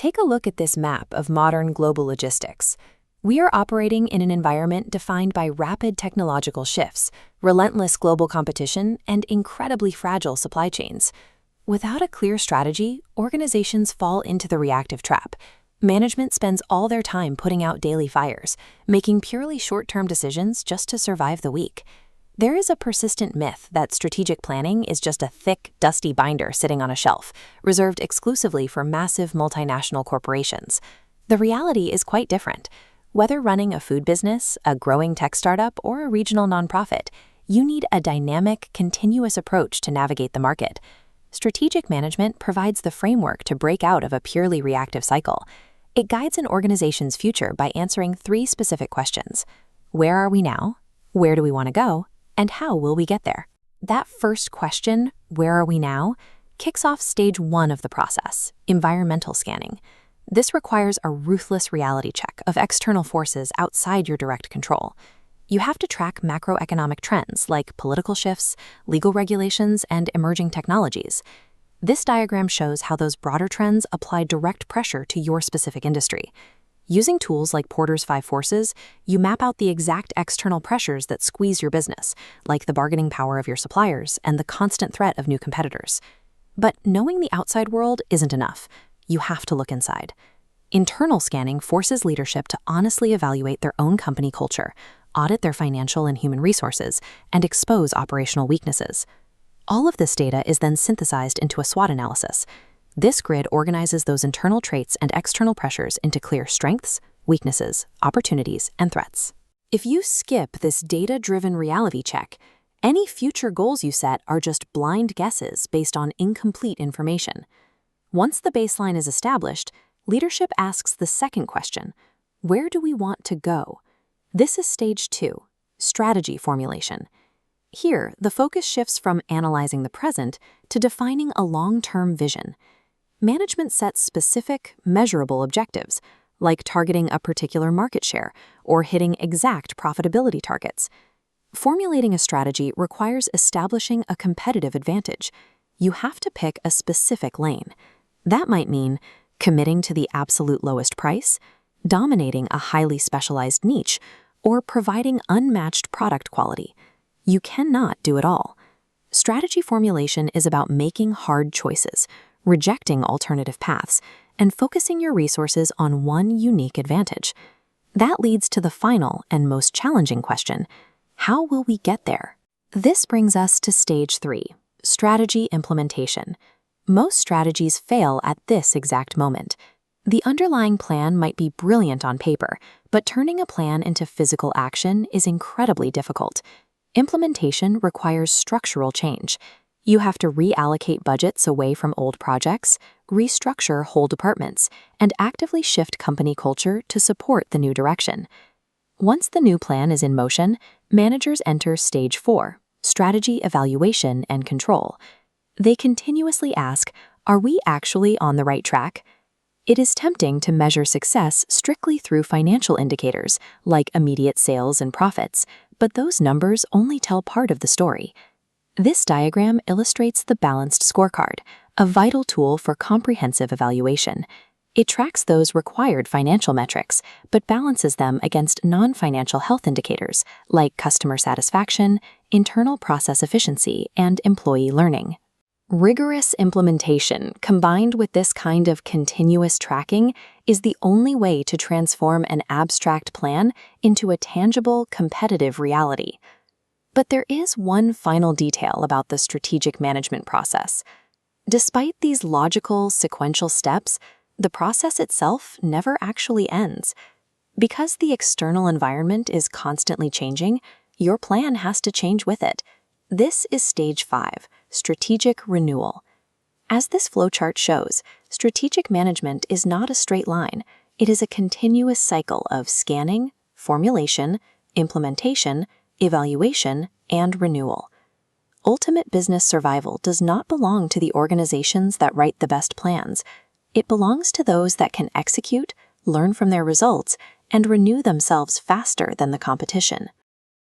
Take a look at this map of modern global logistics. We are operating in an environment defined by rapid technological shifts, relentless global competition, and incredibly fragile supply chains. Without a clear strategy, organizations fall into the reactive trap. Management spends all their time putting out daily fires, making purely short-term decisions just to survive the week. There is a persistent myth that strategic planning is just a thick, dusty binder sitting on a shelf, reserved exclusively for massive multinational corporations. The reality is quite different. Whether running a food business, a growing tech startup, or a regional nonprofit, you need a dynamic, continuous approach to navigate the market. Strategic management provides the framework to break out of a purely reactive cycle. It guides an organization's future by answering three specific questions. Where are we now? Where do we want to go? And how will we get there? That first question, where are we now, kicks off stage one of the process, environmental scanning. This requires a ruthless reality check of external forces outside your direct control. You have to track macroeconomic trends like political shifts, legal regulations, and emerging technologies. This diagram shows how those broader trends apply direct pressure to your specific industry. Using tools like Porter's 5 Forces, you map out the exact external pressures that squeeze your business, like the bargaining power of your suppliers and the constant threat of new competitors. But knowing the outside world isn't enough. You have to look inside. Internal scanning forces leadership to honestly evaluate their own company culture, audit their financial and human resources, and expose operational weaknesses. All of this data is then synthesized into a SWOT analysis. This grid organizes those internal traits and external pressures into clear strengths, weaknesses, opportunities, and threats. If you skip this data-driven reality check, any future goals you set are just blind guesses based on incomplete information. Once the baseline is established, leadership asks the second question, where do we want to go? This is stage 2, strategy formulation. Here, the focus shifts from analyzing the present to defining a long-term vision. Management sets specific, measurable objectives, like targeting a particular market share or hitting exact profitability targets. Formulating a strategy requires establishing a competitive advantage. You have to pick a specific lane. That might mean committing to the absolute lowest price, dominating a highly specialized niche, or providing unmatched product quality. You cannot do it all. Strategy formulation is about making hard choices, rejecting alternative paths, and focusing your resources on one unique advantage. That leads to the final and most challenging question, how will we get there? This brings us to stage 3, strategy implementation. Most strategies fail at this exact moment. The underlying plan might be brilliant on paper, but turning a plan into physical action is incredibly difficult. Implementation requires structural change. You have to reallocate budgets away from old projects, restructure whole departments, and actively shift company culture to support the new direction. Once the new plan is in motion, managers enter stage 4, strategy evaluation and control. They continuously ask, are we actually on the right track? It is tempting to measure success strictly through financial indicators, like immediate sales and profits, but those numbers only tell part of the story. This diagram illustrates the balanced scorecard, a vital tool for comprehensive evaluation. It tracks those required financial metrics, but balances them against non-financial health indicators like customer satisfaction, internal process efficiency, and employee learning. Rigorous implementation, combined with this kind of continuous tracking, is the only way to transform an abstract plan into a tangible, competitive reality. But there is one final detail about the strategic management process. Despite these logical, sequential steps, the process itself never actually ends. Because the external environment is constantly changing, your plan has to change with it. This is stage 5, strategic renewal. As this flowchart shows, strategic management is not a straight line. It is a continuous cycle of scanning, formulation, implementation, evaluation, and renewal. Ultimate business survival does not belong to the organizations that write the best plans. It belongs to those that can execute, learn from their results, and renew themselves faster than the competition.